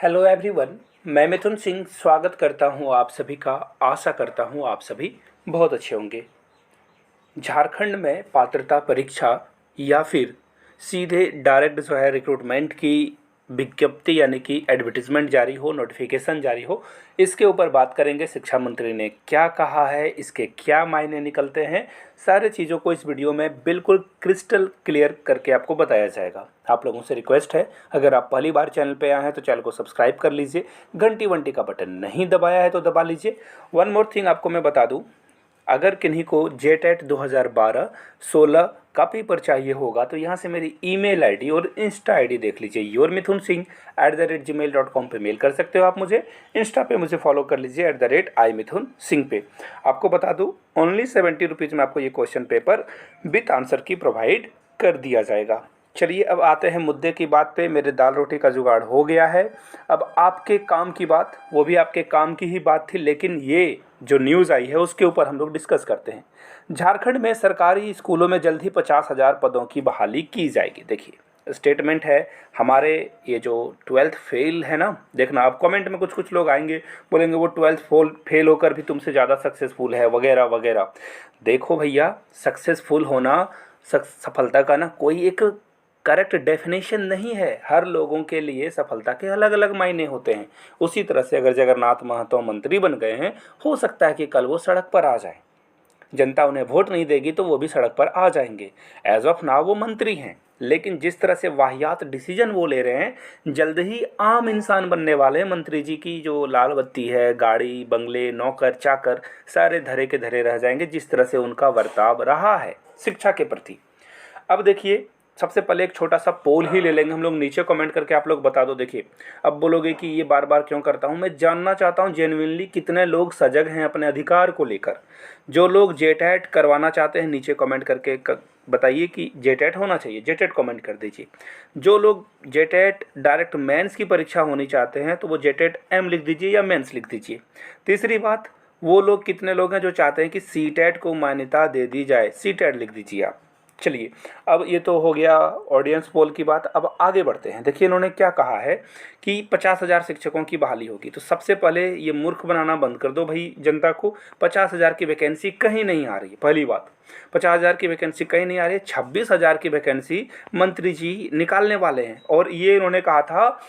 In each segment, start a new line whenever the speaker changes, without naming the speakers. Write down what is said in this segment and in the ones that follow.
Hello everyone. मैं मिथुन सिंह स्वागत करता हूं आप सभी का। आशा करता हूं आप सभी बहुत अच्छे होंगे। झारखंड में पात्रता परीक्षा या फिर सीधे डायरेक्ट जो है रिक्रूटमेंट की विज्ञप्ति यानी कि एडवर्टीजमेंट जारी हो, नोटिफिकेशन जारी हो, इसके ऊपर बात करेंगे। शिक्षा मंत्री ने क्या कहा है, इसके क्या मायने निकलते हैं, सारे चीज़ों को इस वीडियो में बिल्कुल क्रिस्टल क्लियर करके आपको बताया जाएगा। आप लोगों से रिक्वेस्ट है, अगर आप पहली बार चैनल पे आए हैं तो चैनल को सब्सक्राइब कर लीजिए। घंटी वंटी का बटन नहीं दबाया है तो दबा लीजिए। वन मोर थिंग आपको मैं बता दूं, अगर किन्हीं को जेटेट 2012-16 का पेपर चाहिए होगा तो यहाँ से मेरी ईमेल आईडी और इंस्टा आईडी देख लीजिए। yourmithunsingh@gmail.com पे मेल कर सकते हो आप मुझे। इंस्टा पे मुझे फॉलो कर लीजिए @iMithunSingh पे। आपको बता दूँ, ओनली 70 रुपीज़ में आपको ये क्वेश्चन पेपर विथ आंसर की प्रोवाइड कर दिया जाएगा। चलिए अब आते हैं मुद्दे की बात पे। मेरे दाल रोटी का जुगाड़ हो गया है। अब आपके काम की बात, वो भी आपके काम की ही बात थी, लेकिन ये जो न्यूज़ आई है उसके ऊपर हम लोग डिस्कस करते हैं। झारखंड में सरकारी स्कूलों में जल्द ही 50,000 पदों की बहाली की जाएगी। देखिए स्टेटमेंट है हमारे, ये जो 12th फेल है ना, देखना आप कमेंट में कुछ कुछ लोग आएंगे, बोलेंगे वो 12th फेल होकर भी तुमसे ज़्यादा सक्सेसफुल है वगैरह वगैरह। देखो भैया, सक्सेसफुल होना, सफलता का ना कोई एक करेक्ट डेफिनेशन नहीं है। हर लोगों के लिए सफलता के अलग अलग मायने होते हैं। उसी तरह से अगर जगन्नाथ महतो मंत्री बन गए हैं, हो सकता है कि कल वो सड़क पर आ जाए। जनता उन्हें वोट नहीं देगी तो वो भी सड़क पर आ जाएंगे। एज ऑफ नाउ वो मंत्री हैं, लेकिन जिस तरह से वाहियात डिसीजन वो ले रहे हैं, जल्द ही आम इंसान बनने वाले हैं। मंत्री जी की जो लाल बत्ती है, गाड़ी बंगले नौकर चाकर सारे धरे के धरे रह जाएंगे, जिस तरह से उनका बर्ताव रहा है शिक्षा के प्रति। अब देखिए, सबसे पहले एक छोटा सा पोल ही ले लेंगे हम लोग। नीचे कमेंट करके आप लोग बता दो। देखिए, अब बोलोगे कि ये बार बार क्यों करता हूँ, मैं जानना चाहता हूँ जेन्युइनली कितने लोग सजग हैं अपने अधिकार को लेकर। जो लोग जेटेट करवाना चाहते हैं नीचे कमेंट करके बताइए कि जेटेट होना चाहिए, जेटेट कमेंट कर दीजिए। जो लोग जेटेट डायरेक्ट मेंस की परीक्षा होनी चाहते हैं तो वो जेटेट एम लिख दीजिए या मेंस लिख दीजिए। तीसरी बात, वो लोग कितने लोग हैं जो चाहते हैं कि सीटेट को मान्यता दे दी जाए, सीटेट लिख दीजिए आप। चलिए, अब ये तो हो गया ऑडियंस पोल की बात। अब आगे बढ़ते हैं। देखिए इन्होंने क्या कहा है कि 50,000 शिक्षकों की बहाली होगी। तो सबसे पहले ये मूर्ख बनाना बंद कर दो भाई जनता को। 50,000 की वैकेंसी कहीं नहीं आ रही है। पहली बात, 50,000 की वैकेंसी कहीं नहीं आ रही है। 26,000 की वैकेंसी मंत्री जी निकालने वाले हैं। और ये इन्होंने कहा था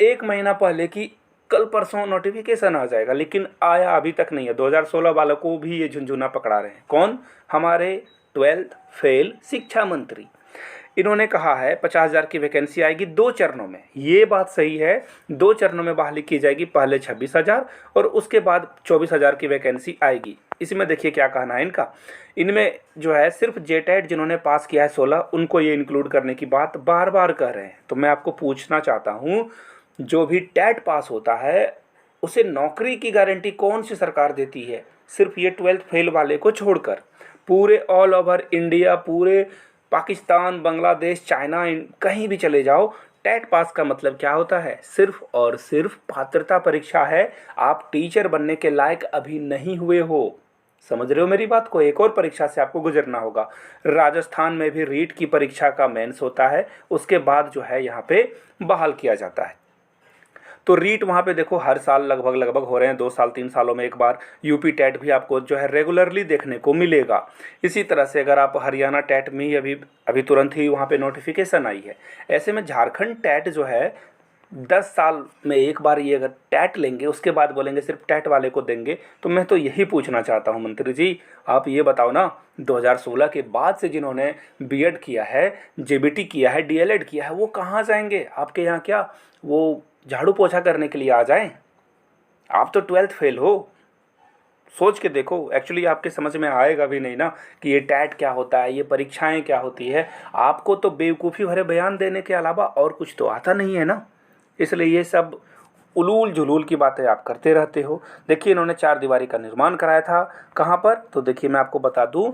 1 महीना पहले कि कल परसों नोटिफिकेशन आ जाएगा, लेकिन आया अभी तक नहीं है। 2016 वालों को भी ये झुंझुना पकड़ा रहे हैं। कौन? हमारे 12th फेल शिक्षा मंत्री। इन्होंने कहा है 50,000 की वैकेंसी आएगी 2 चरणों में। ये बात सही है, 2 चरणों में बहाली की जाएगी। पहले 26,000 और उसके बाद 24,000 की वैकेंसी आएगी। इसमें देखिए क्या कहना है इनका। इनमें जो है सिर्फ जेटेट जिन्होंने पास किया है 16, उनको ये इंक्लूड करने की बात बार बार कह रहे हैं। तो मैं आपको पूछना चाहता हूँ, जो भी टेट पास होता है उसे नौकरी की गारंटी कौन सी सरकार देती है? सिर्फ ये 12th फेल वाले को छोड़कर पूरे ऑल ओवर इंडिया, पूरे पाकिस्तान, बांग्लादेश, चाइना, कहीं भी चले जाओ, टेट पास का मतलब क्या होता है? सिर्फ और सिर्फ पात्रता परीक्षा है। आप टीचर बनने के लायक अभी नहीं हुए हो। समझ रहे हो मेरी बात को? एक और परीक्षा से आपको गुजरना होगा। राजस्थान में भी रीट की परीक्षा का मेंस होता है, उसके बाद जो है यहाँ पे बहाल किया जाता है। तो रीट वहाँ पे देखो हर साल लगभग हो रहे हैं, 2 साल 3 सालों में एक बार। यूपी टेट भी आपको जो है रेगुलरली देखने को मिलेगा। इसी तरह से अगर आप हरियाणा टेट में ही अभी तुरंत ही वहाँ पे नोटिफिकेशन आई है। ऐसे में झारखंड टेट जो है 10 साल में एक बार ये अगर टैट लेंगे, उसके बाद बोलेंगे सिर्फ टैट वाले को देंगे। तो मैं तो यही पूछना चाहता हूँ मंत्री जी, आप ये बताओ ना, 2016 के बाद से जिन्होंने बीएड किया है, जेबीटी किया है, डीएलएड किया है, वो कहाँ जाएंगे? आपके यहाँ क्या वो झाड़ू पोछा करने के लिए आ जाएं? आप तो 12th फेल हो। सोच के देखो, एक्चुअली आपके समझ में आएगा भी नहीं ना कि ये टैट क्या होता है, ये परीक्षाएं क्या होती है। आपको तो बेवकूफ़ी भरे बयान देने के अलावा और कुछ तो आता नहीं है ना। इसलिए ये सब उलूल जुलूल की बातें आप करते रहते हो। देखिए इन्होंने 4 दीवारी का निर्माण कराया था। कहाँ पर? तो देखिए मैं आपको बता दूं,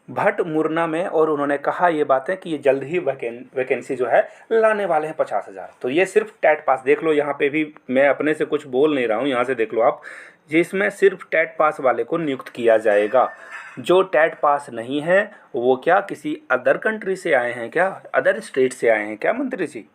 भट्ट मुरना में। और उन्होंने कहा ये बातें कि ये जल्द ही वैकेंसी जो है लाने वाले हैं 50,000। तो ये सिर्फ टैट पास, देख लो यहाँ पे भी मैं अपने से कुछ बोल नहीं रहा हूँ, यहाँ से देख लो आप, जिसमें सिर्फ टैट पास वाले को नियुक्त किया जाएगा। जो टैट पास नहीं है वो क्या किसी अदर कंट्री से आए हैं क्या, अदर स्टेट से आए हैं क्या मंत्री जी?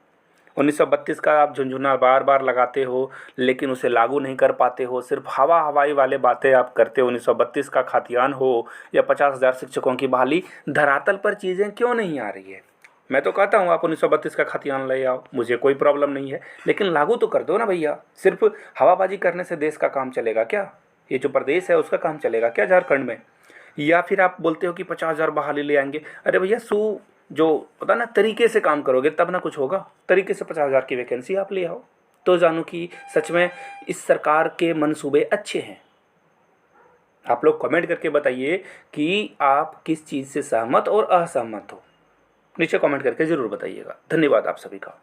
1932 का आप झुनझुना बार बार लगाते हो लेकिन उसे लागू नहीं कर पाते हो, सिर्फ हवाई वाले बातें आप करते हो। 1932 का खातियान हो या 50,000 शिक्षकों की बहाली, धरातल पर चीज़ें क्यों नहीं आ रही है? मैं तो कहता हूँ आप 1932 का खातियान ले आओ, मुझे कोई प्रॉब्लम नहीं है, लेकिन लागू तो कर दो ना भैया। सिर्फ हवाबाजी करने से देश का काम चलेगा क्या? ये जो प्रदेश है उसका काम चलेगा क्या झारखंड में? या फिर आप बोलते हो कि 50,000 बहाली ले आएंगे। अरे भैया जो पता ना तरीके से काम करोगे तब ना कुछ होगा। तरीके से 50,000 की वैकेंसी आप ले आओ तो जानो कि सच में इस सरकार के मंसूबे अच्छे हैं। आप लोग कमेंट करके बताइए कि आप किस चीज़ से सहमत और असहमत हो, नीचे कमेंट करके ज़रूर बताइएगा। धन्यवाद आप सभी का।